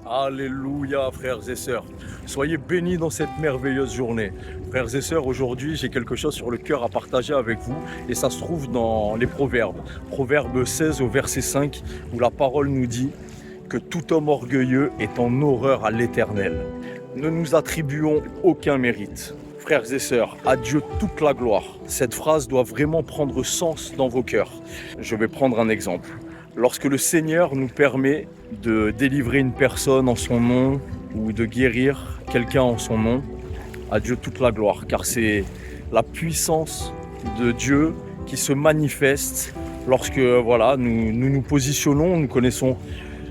Alléluia, frères et sœurs. Soyez bénis dans cette merveilleuse journée. Frères et sœurs, aujourd'hui, j'ai quelque chose sur le cœur à partager avec vous et ça se trouve dans les Proverbes. Proverbe 16 au verset 5 où la parole nous dit que tout homme orgueilleux est en horreur à l'Éternel. Ne nous attribuons aucun mérite. Frères et sœurs, à Dieu toute la gloire. Cette phrase doit vraiment prendre sens dans vos cœurs. Je vais prendre un exemple. Lorsque le Seigneur nous permet de délivrer une personne en son nom ou de guérir quelqu'un en son nom, à Dieu toute la gloire, car c'est la puissance de Dieu qui se manifeste lorsque nous nous positionnons, nous connaissons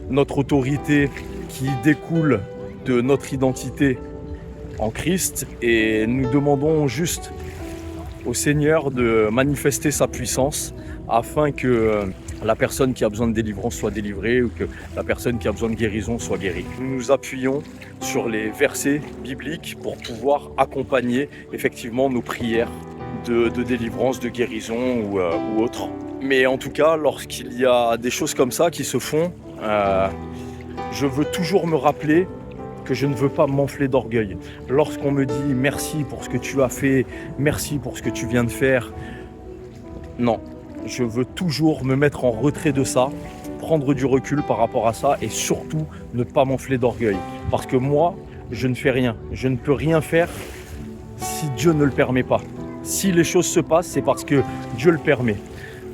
notre autorité qui découle de notre identité en Christ et nous demandons juste au Seigneur de manifester sa puissance afin que la personne qui a besoin de délivrance soit délivrée ou que la personne qui a besoin de guérison soit guérie. Nous nous appuyons sur les versets bibliques pour pouvoir accompagner effectivement nos prières de délivrance, de guérison ou autre. Mais en tout cas, lorsqu'il y a des choses comme ça qui se font, je veux toujours me rappeler que je ne veux pas m'enfler d'orgueil. Lorsqu'on me dit merci pour ce que tu as fait, merci pour ce que tu viens de faire, non. Je veux toujours me mettre en retrait de ça, prendre du recul par rapport à ça et surtout ne pas m'enfler d'orgueil. Parce que moi, je ne fais rien. Je ne peux rien faire si Dieu ne le permet pas. Si les choses se passent, c'est parce que Dieu le permet.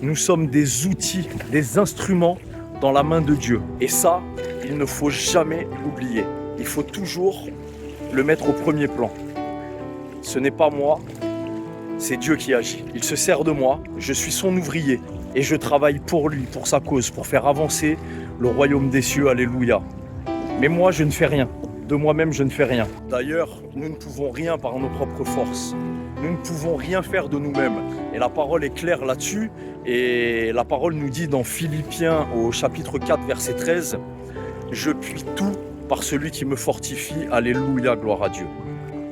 Nous sommes des outils, des instruments dans la main de Dieu. Et ça, il ne faut jamais l'oublier. Il faut toujours le mettre au premier plan. Ce n'est pas moi. C'est Dieu qui agit. Il se sert de moi, je suis son ouvrier et je travaille pour lui, pour sa cause, pour faire avancer le royaume des cieux. Alléluia. Mais moi, je ne fais rien. De moi-même, je ne fais rien. D'ailleurs, nous ne pouvons rien par nos propres forces. Nous ne pouvons rien faire de nous-mêmes. Et la parole est claire là-dessus. Et la parole nous dit dans Philippiens au chapitre 4, verset 13, « Je puis tout par celui qui me fortifie. Alléluia, gloire à Dieu. »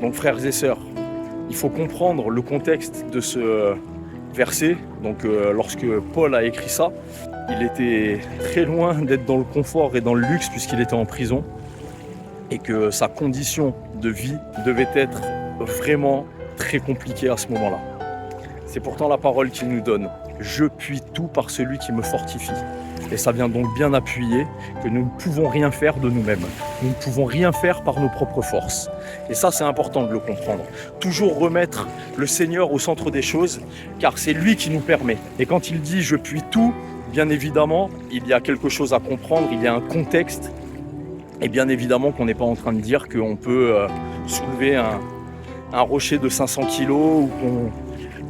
Donc, frères et sœurs, il faut comprendre le contexte de ce verset. Donc lorsque Paul a écrit ça, il était très loin d'être dans le confort et dans le luxe puisqu'il était en prison et que sa condition de vie devait être vraiment très compliquée à ce moment-là. C'est pourtant la parole qu'il nous donne. Je puis tout par celui qui me fortifie. Et ça vient donc bien appuyer que nous ne pouvons rien faire de nous-mêmes. Nous ne pouvons rien faire par nos propres forces. Et ça, c'est important de le comprendre. Toujours remettre le Seigneur au centre des choses, car c'est lui qui nous permet. Et quand il dit « je puis tout », bien évidemment, il y a quelque chose à comprendre, il y a un contexte. Et bien évidemment qu'on n'est pas en train de dire qu'on peut soulever un rocher de 500 kilos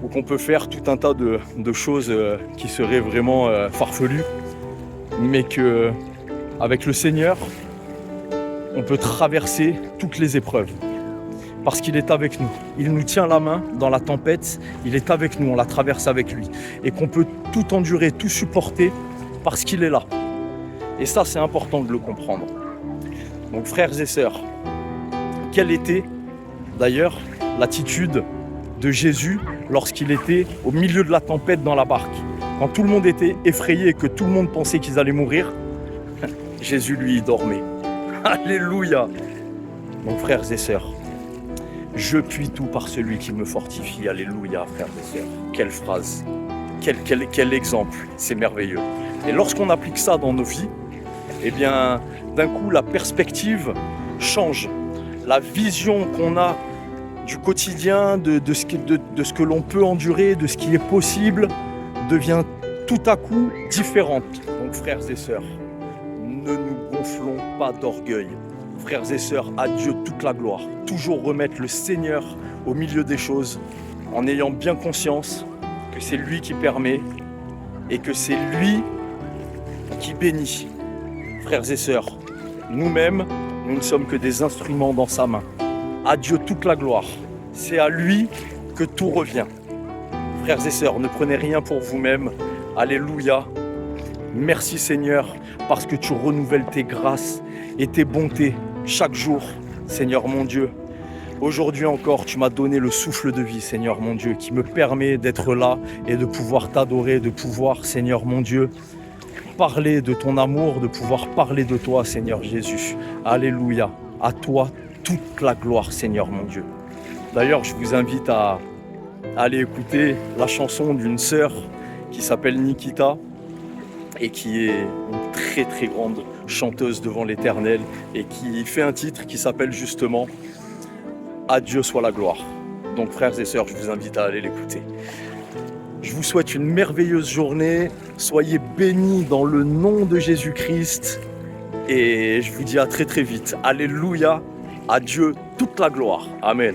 ou qu'on peut faire tout un tas de choses qui seraient vraiment farfelues. Mais qu'avec le Seigneur, on peut traverser toutes les épreuves. Parce qu'il est avec nous. Il nous tient la main dans la tempête, il est avec nous, on la traverse avec lui. Et qu'on peut tout endurer, tout supporter parce qu'il est là. Et ça, c'est important de le comprendre. Donc frères et sœurs, quelle était d'ailleurs l'attitude de Jésus lorsqu'il était au milieu de la tempête dans la barque? Quand tout le monde était effrayé et que tout le monde pensait qu'ils allaient mourir, Jésus, lui, il dormait. Alléluia. Donc, frères et sœurs, je puis tout par celui qui me fortifie. Alléluia, frères et sœurs. Quelle phrase, quel exemple, c'est merveilleux. Et lorsqu'on applique ça dans nos vies, eh bien, d'un coup, la perspective change. La vision qu'on a du quotidien, de ce que l'on peut endurer, de ce qui est possible, devient tout à coup différente. Donc frères et sœurs, ne nous gonflons pas d'orgueil. Frères et sœurs, à Dieu toute la gloire. Toujours remettre le Seigneur au milieu des choses en ayant bien conscience que c'est lui qui permet et que c'est lui qui bénit. Frères et sœurs, nous-mêmes, nous ne sommes que des instruments dans sa main. À Dieu toute la gloire. C'est à lui que tout revient. Frères et sœurs, ne prenez rien pour vous-même. Alléluia. Merci Seigneur, parce que tu renouvelles tes grâces et tes bontés chaque jour, Seigneur mon Dieu. Aujourd'hui encore, tu m'as donné le souffle de vie, Seigneur mon Dieu, qui me permet d'être là et de pouvoir t'adorer, de pouvoir, Seigneur mon Dieu, parler de ton amour, de pouvoir parler de toi, Seigneur Jésus. Alléluia. À toi toute la gloire, Seigneur mon Dieu. D'ailleurs, je vous invite à aller écouter la chanson d'une sœur qui s'appelle Nikita et qui est une très très grande chanteuse devant l'Éternel et qui fait un titre qui s'appelle justement « À Dieu soit la gloire ». Donc frères et sœurs, je vous invite à aller l'écouter. Je vous souhaite une merveilleuse journée. Soyez bénis dans le nom de Jésus-Christ. Et je vous dis à très très vite. Alléluia. À Dieu toute la gloire. Amen.